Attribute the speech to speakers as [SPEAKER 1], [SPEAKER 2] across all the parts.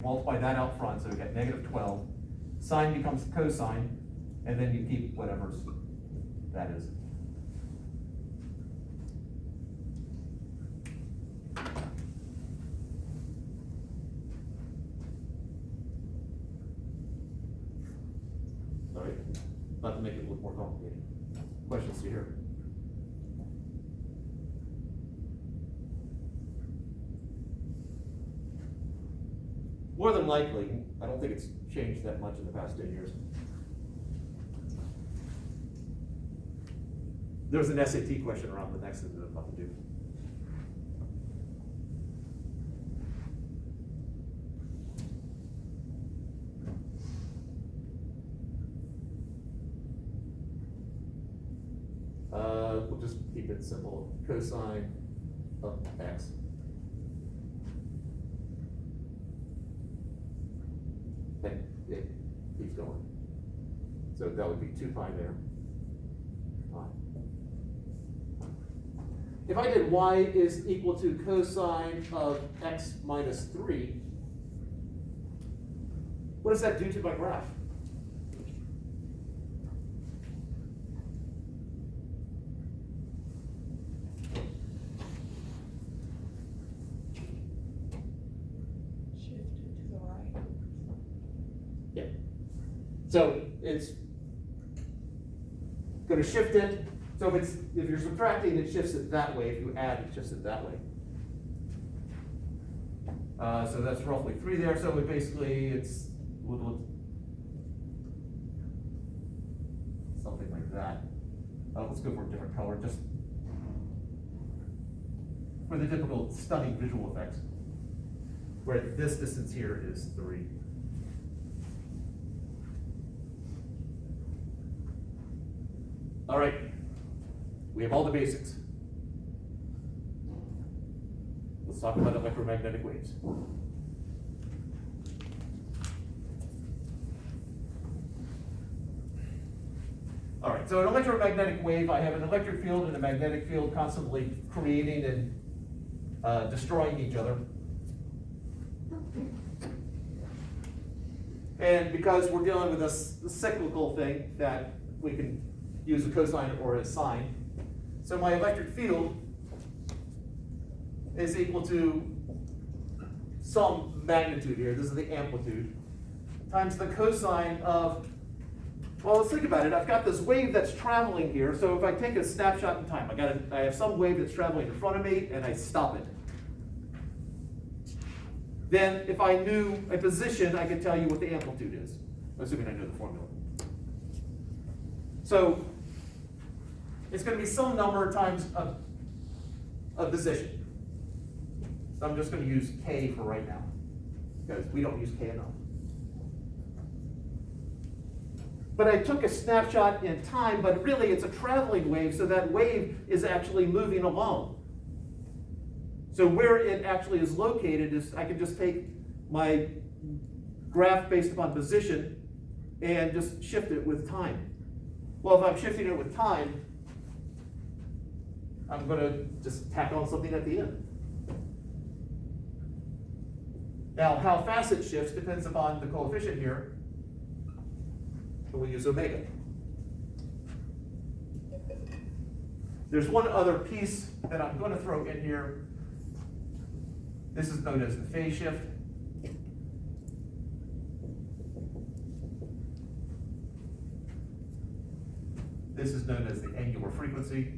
[SPEAKER 1] multiply that out front, so we get negative 12. Sine becomes cosine, and then you keep whatever that is. All right, not to make it look more complicated. Questions to hear? More than likely, I don't think it's changed that much in the past 10 years. There's an SAT question around the next thing that I'm about to do. We'll just keep it simple. Cosine of x. And it keeps going. So that would be 2 pi there. Pi. If I did y is equal to cosine of x minus 3, what does that do to my graph? So it's going to shift it. So if you're subtracting, it shifts it that way. If you add, it shifts it that way. So that's roughly 3 there. So it's something like that. Let's go for a different color, just for the typical stunning visual effects, where this distance here is 3. All right, we have all the basics. Let's talk about electromagnetic waves. All right, so an electromagnetic wave, I have an electric field and a magnetic field constantly creating and destroying each other. And because we're dealing with a cyclical thing that we can use a cosine or a sine. So my electric field is equal to some magnitude here. This is the amplitude times the cosine of, well, let's think about it. I've got this wave that's traveling here. So if I take a snapshot in time, I have some wave that's traveling in front of me and I stop it. Then if I knew a position, I could tell you what the amplitude is, assuming I know the formula. So it's going to be some number times a position. So I'm just going to use k for right now, because we don't use k enough. But I took a snapshot in time, but really it's a traveling wave, so that wave is actually moving along. So where it actually is located is, I can just take my graph based upon position and just shift it with time. Well, if I'm shifting it with time, I'm going to just tack on something at the end. Now, how fast it shifts depends upon the coefficient here. So we'll use omega. There's one other piece that I'm going to throw in here. This is known as the phase shift. This is known as the angular frequency.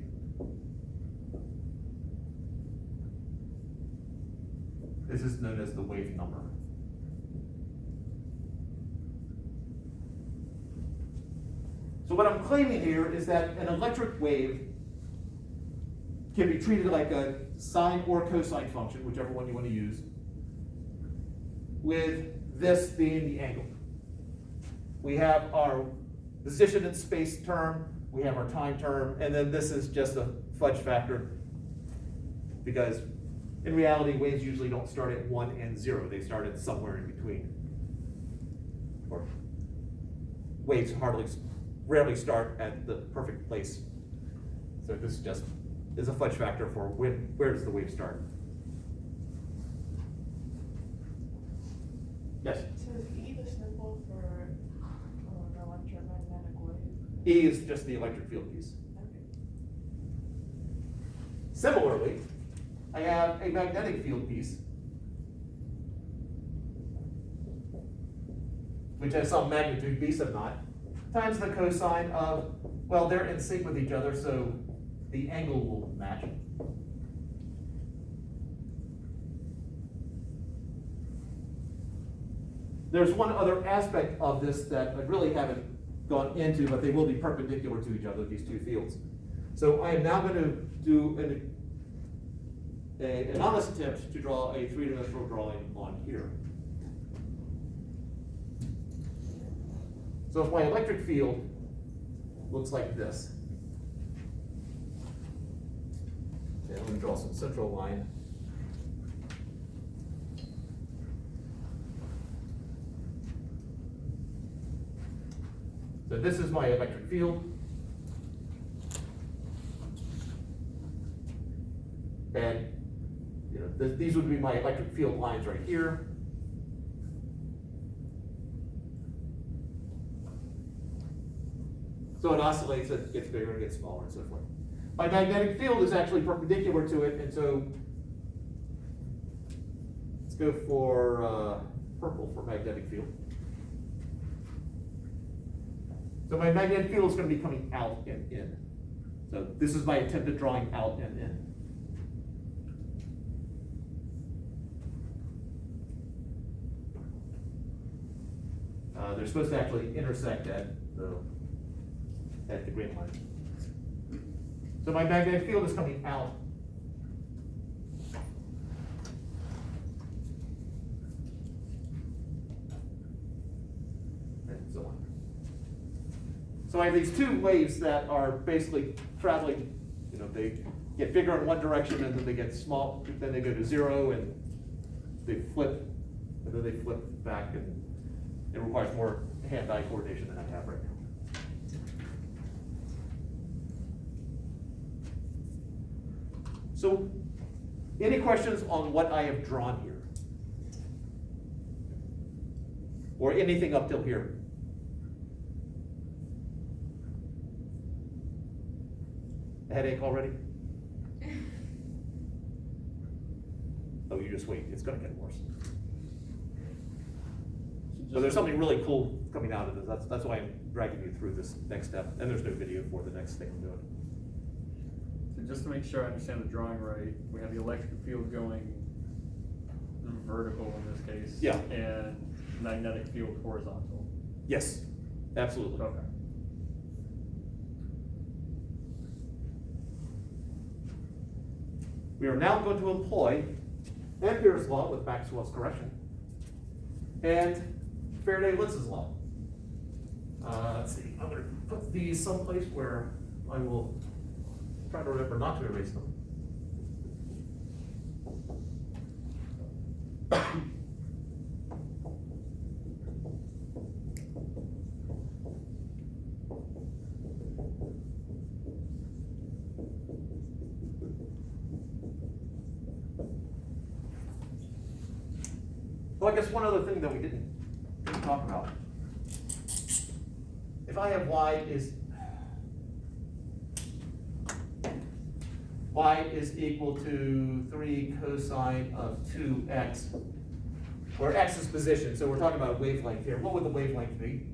[SPEAKER 1] This is known as the wave number. So what I'm claiming here is that an electric wave can be treated like a sine or cosine function, whichever one you want to use, with this being the angle. We have our position in space term, we have our time term, and then this is just a fudge factor, because in reality, waves usually don't start at 1 and 0. They start at somewhere in between. Or waves rarely start at the perfect place. So this just is a fudge factor for where does the wave start. Yes.
[SPEAKER 2] So is E the symbol for an electromagnetic wave?
[SPEAKER 1] E is just the electric field piece.
[SPEAKER 2] Okay.
[SPEAKER 1] Similarly, I have a magnetic field piece, which has some magnitude, B sub naught, times the cosine of, well, they're in sync with each other, so the angle will match. There's one other aspect of this that I really haven't gone into, but they will be perpendicular to each other, these two fields. So I am now going to do an honest attempt to draw a three-dimensional drawing on here. So if my electric field looks like this, okay, I'm going to draw some central line. So this is my electric field. And these would be my electric field lines right here. So it oscillates, it gets bigger, it gets smaller, and so forth. My magnetic field is actually perpendicular to it, and so let's go for purple for magnetic field. So my magnetic field is going to be coming out and in. So this is my attempted drawing out and in. They're supposed to actually intersect at the green line. So my magnetic field is coming out. And so on. So I have these two waves that are basically traveling, they get bigger in one direction and then they get small, then they go to zero and they flip, and then they flip back, and it requires more hand-eye coordination than I have right now. So, any questions on what I have drawn here? Or anything up till here? A headache already? Oh, you just wait, it's gonna get worse. So there's something really cool coming out of this. That's why I'm dragging you through this next step. And there's no video for the next thing I'm doing.
[SPEAKER 3] So just to make sure I understand the drawing right, we have the electric field going vertical in this case.
[SPEAKER 1] Yeah.
[SPEAKER 3] And magnetic field horizontal.
[SPEAKER 1] Yes, absolutely.
[SPEAKER 3] Okay.
[SPEAKER 1] We are now going to employ Ampere's law with Maxwell's correction and Faraday-Lentz's law. Let's see, I'm going to put these someplace where I will try to remember not to erase them. Well, I guess one other thing that we didn't talk about. If I have y is equal to 3 cosine of 2x, where x is position, so we're talking about a wavelength here. What would the wavelength be?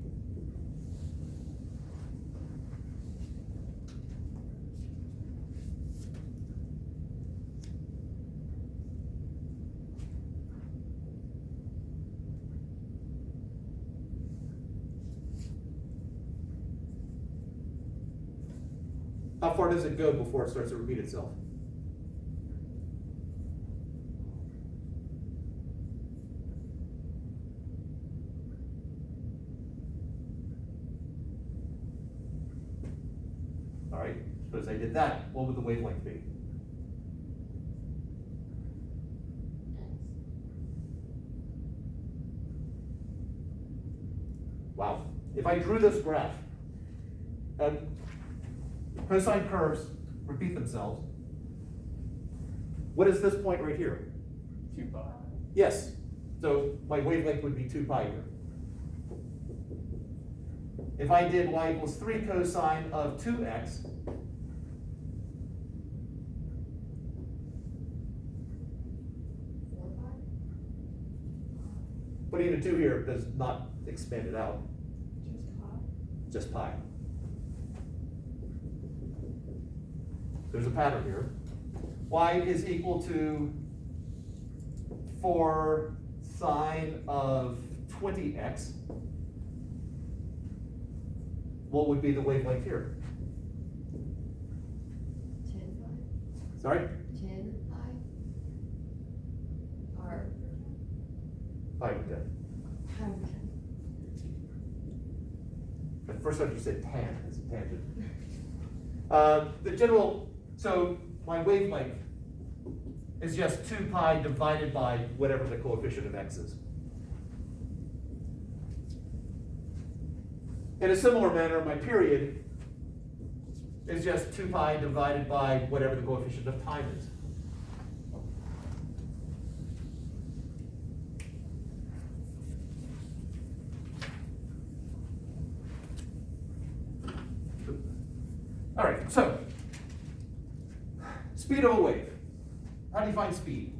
[SPEAKER 1] How far does it go before it starts to repeat itself? All right, suppose I did that, what would the wavelength be? Wow, if I drew this graph, cosine curves repeat themselves. What is this point right here?
[SPEAKER 3] 2 pi.
[SPEAKER 1] Yes. So my wavelength would be 2 pi here. If I did y equals 3 cosine of 2x, putting a 2 here does not expand it out,
[SPEAKER 2] Just
[SPEAKER 1] just
[SPEAKER 2] pi.
[SPEAKER 1] pi. There's a pattern here. Y is equal to 4 sine of 20x. What would be the wavelength here?
[SPEAKER 4] 10 pi?
[SPEAKER 1] Sorry?
[SPEAKER 4] 10 pi? Or,
[SPEAKER 1] Pi over 10. At first time you said tan, it's a tangent. The general, so my wavelength is just 2 pi divided by whatever the coefficient of x is. In a similar manner, my period is just 2 pi divided by whatever the coefficient of time is. All right, so speed of a wave. How do you find speed?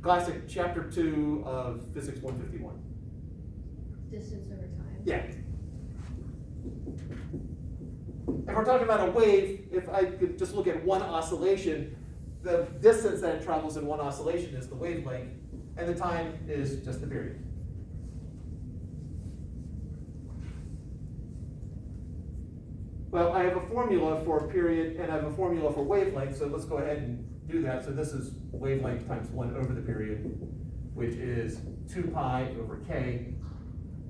[SPEAKER 1] Classic chapter 2 of Physics 151.
[SPEAKER 4] distance over time?
[SPEAKER 1] Yeah. If we're talking about a wave, if I could just look at one oscillation, the distance that it travels in one oscillation is the wavelength, and the time is just the period. Well, I have a formula for period and I have a formula for wavelength, so let's go ahead and do that. So this is wavelength times 1 over the period, which is 2 pi over k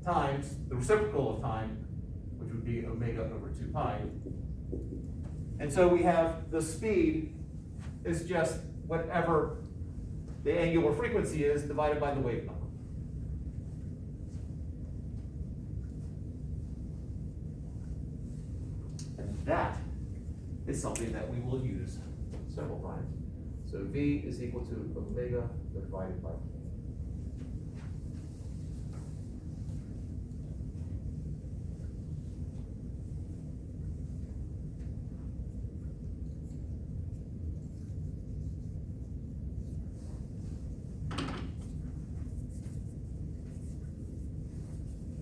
[SPEAKER 1] times the reciprocal of time, which would be omega over 2 pi. And so we have the speed is just whatever the angular frequency is divided by the wave number. And that is something that we will use several times. So V is equal to omega divided by k.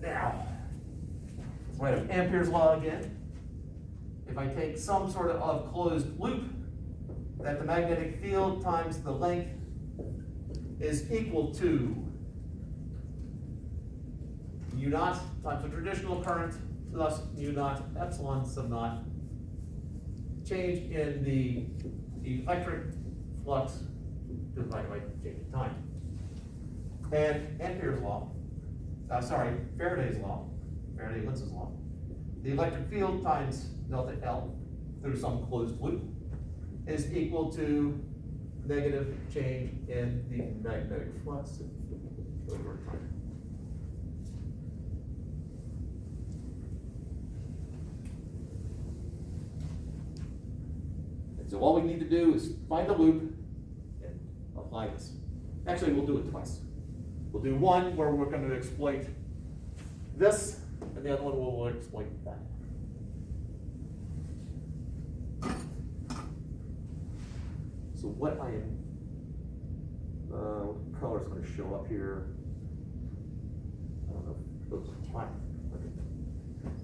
[SPEAKER 1] Now, let's write Ampere's law again. If I take some sort of closed loop, that the magnetic field times the length is equal to mu naught times the traditional current plus mu naught epsilon sub naught, change in the electric flux divided by change in time. And Ampere's law, Faraday's law, Faraday-Lentz's law. The electric field times delta L through some closed loop is equal to negative change in the magnetic flux over time. And so all we need to do is find the loop and apply this. Actually, we'll do it twice. We'll do one where we're going to exploit this, and the other one we'll exploit that. So what I am, what color is going to show up here? I don't know. Oops, fine. Okay.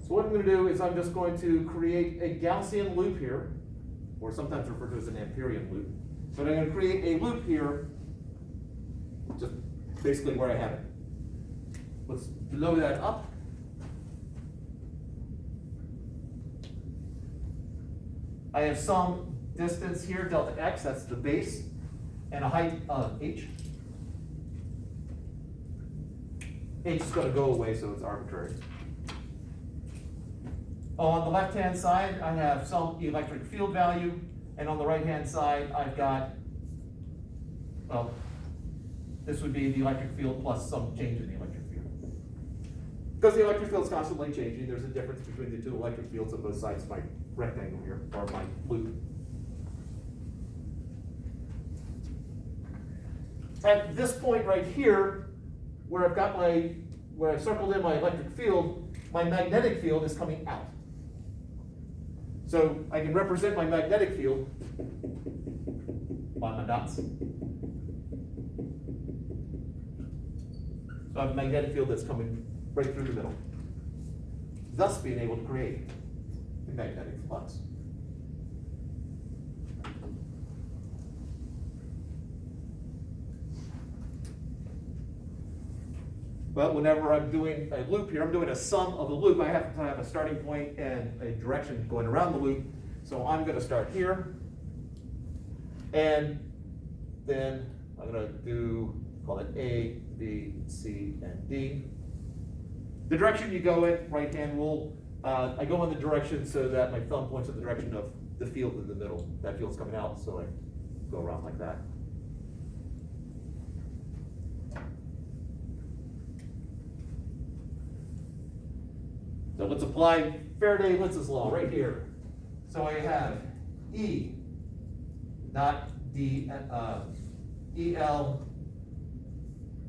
[SPEAKER 1] So what I'm going to do is I'm just going to create a Gaussian loop here, or sometimes referred to as an Amperian loop. But I'm going to create a loop here, just basically where I have it. Let's blow that up. I have some distance here, delta x, that's the base, and a height of h. H is going to go away, so it's arbitrary. On the left-hand side, I have some electric field value, and on the right-hand side, I've got, well, this would be the electric field plus some change in the electric field. Because the electric field is constantly changing, there's a difference between the two electric fields on both sides of my rectangle here, or my loop. at this point right here, where I've got where I've circled in my electric field, my magnetic field is coming out. So I can represent my magnetic field by my dots. So I have a magnetic field that's coming right through the middle, thus being able to create the magnetic flux. But whenever I'm doing a loop here, I'm doing a sum of the loop. I have to have a starting point and a direction going around the loop. So I'm going to start here. And then I'm going to do, call it A, B, C, and D. The direction you go in, right hand rule, I go in the direction so that my thumb points in the direction of the field in the middle. That field's coming out, so I go around like that. So let's apply Faraday-Litz's law right here. So I have E dot D, EL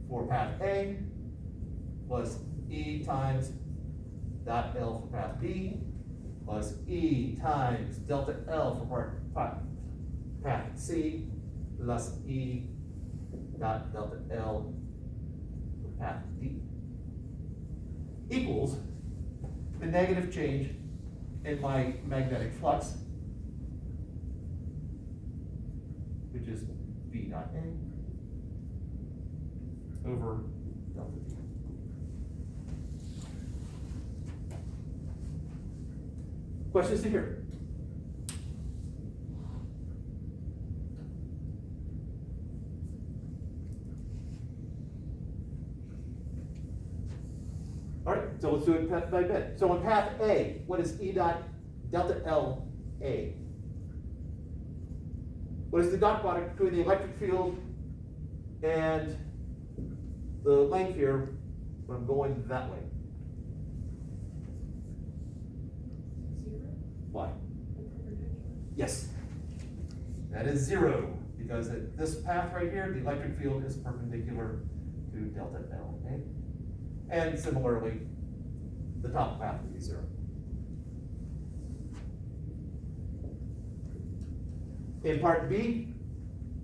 [SPEAKER 1] for path A plus E times dot L for path B plus E times delta L for path C plus E dot delta L for path D equals the negative change in my magnetic flux, which is V dot A over delta D. Questions to here? All right, so let's do it bit by bit. So on path A, what is E dot delta L A? What is the dot product between the electric field and the length here when I'm going that way?
[SPEAKER 2] Zero?
[SPEAKER 1] Why?
[SPEAKER 2] Perpendicular.
[SPEAKER 1] Yes. That is 0, because at this path right here, the electric field is perpendicular to delta L, okay? And similarly, the top path would be 0. In part B,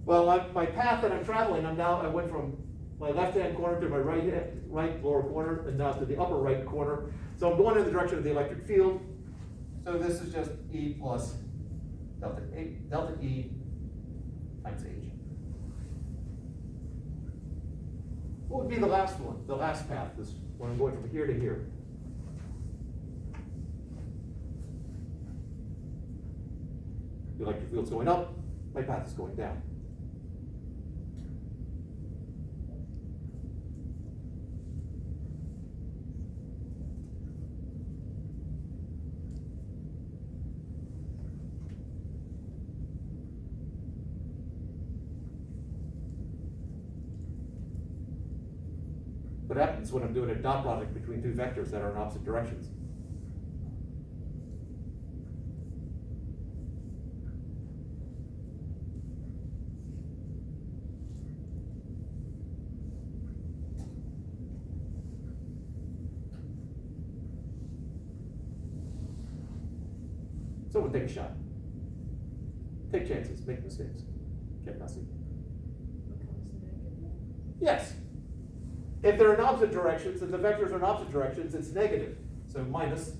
[SPEAKER 1] well, my path that I'm traveling, I went from my left-hand corner to my right lower corner, and now to the upper right corner. So I'm going in the direction of the electric field. So this is just E plus delta E times H. What would be the last one, the last path, this when I'm going from here to here? The electric field's going up, my path is going down. What happens when I'm doing a dot product between two vectors that are in opposite directions? Someone take a shot. Take chances, make mistakes. Get messy.
[SPEAKER 2] Becomes negative?
[SPEAKER 1] Yes. If they're in opposite directions, if the vectors are in opposite directions, it's negative. So minus,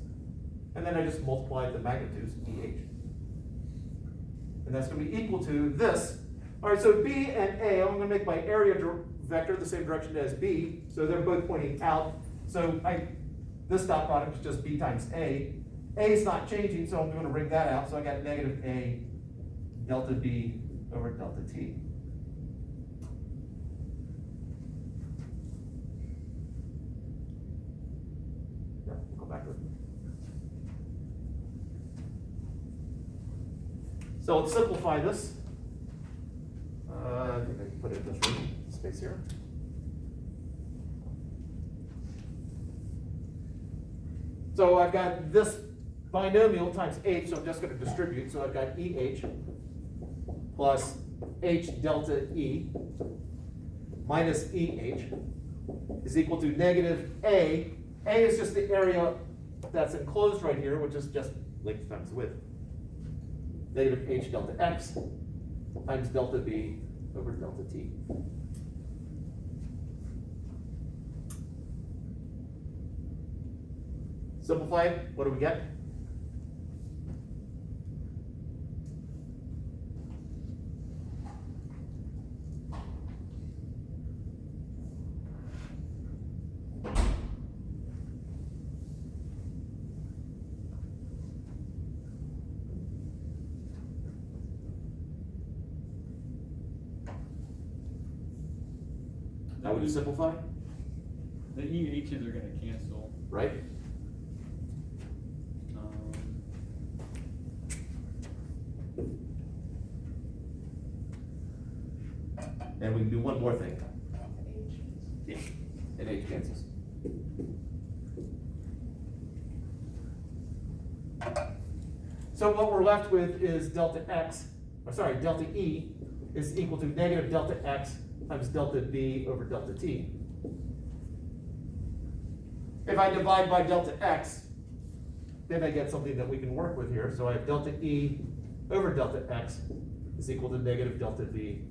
[SPEAKER 1] and then I just multiply the magnitudes, EH. And that's going to be equal to this. All right, so B and A, I'm going to make my area vector the same direction as B, so they're both pointing out. So this dot product is just B times A. A is not changing, so I'm going to bring that out. So I got negative A delta B over delta T. Yeah, we'll go back to it. So let's simplify this. I think I can put it in this room space here. So I've got this binomial times H, so I'm just going to distribute. So I've got EH plus H delta E minus EH is equal to negative A. A is just the area that's enclosed right here, which is just length times width. Negative H delta X times delta B over delta T. Simplify it, what do we get? How would you simplify,
[SPEAKER 3] The EHs are gonna cancel.
[SPEAKER 1] right? And we can do one more thing. Yeah, and H cancels. So what we're left with is delta X, or sorry, delta E is equal to negative delta X times delta B over delta T. If I divide by delta X, then I get something that we can work with here. So I have delta E over delta X is equal to negative delta B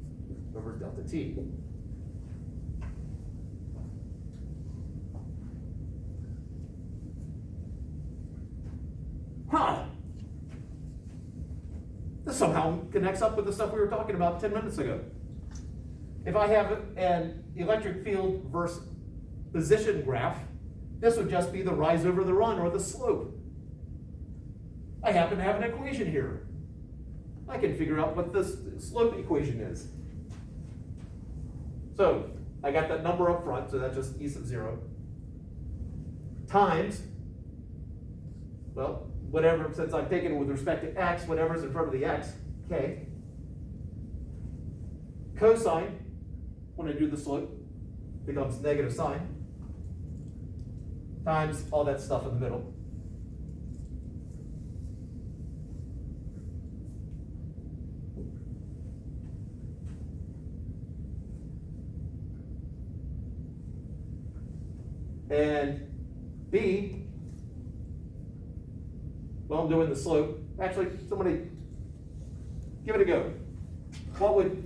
[SPEAKER 1] over delta T. Huh. This somehow connects up with the stuff we were talking about 10 minutes ago. If I have an electric field versus position graph, this would just be the rise over the run or the slope. I happen to have an equation here. I can figure out what this slope equation is. So I got that number up front, so that's just E sub 0. Times, well, whatever, since I'm taking it with respect to x, whatever's in front of the x, k. Cosine, when I do the slope, becomes negative sine, times all that stuff in the middle. And B, well, I'm doing the slope. Actually, somebody give it a go. What would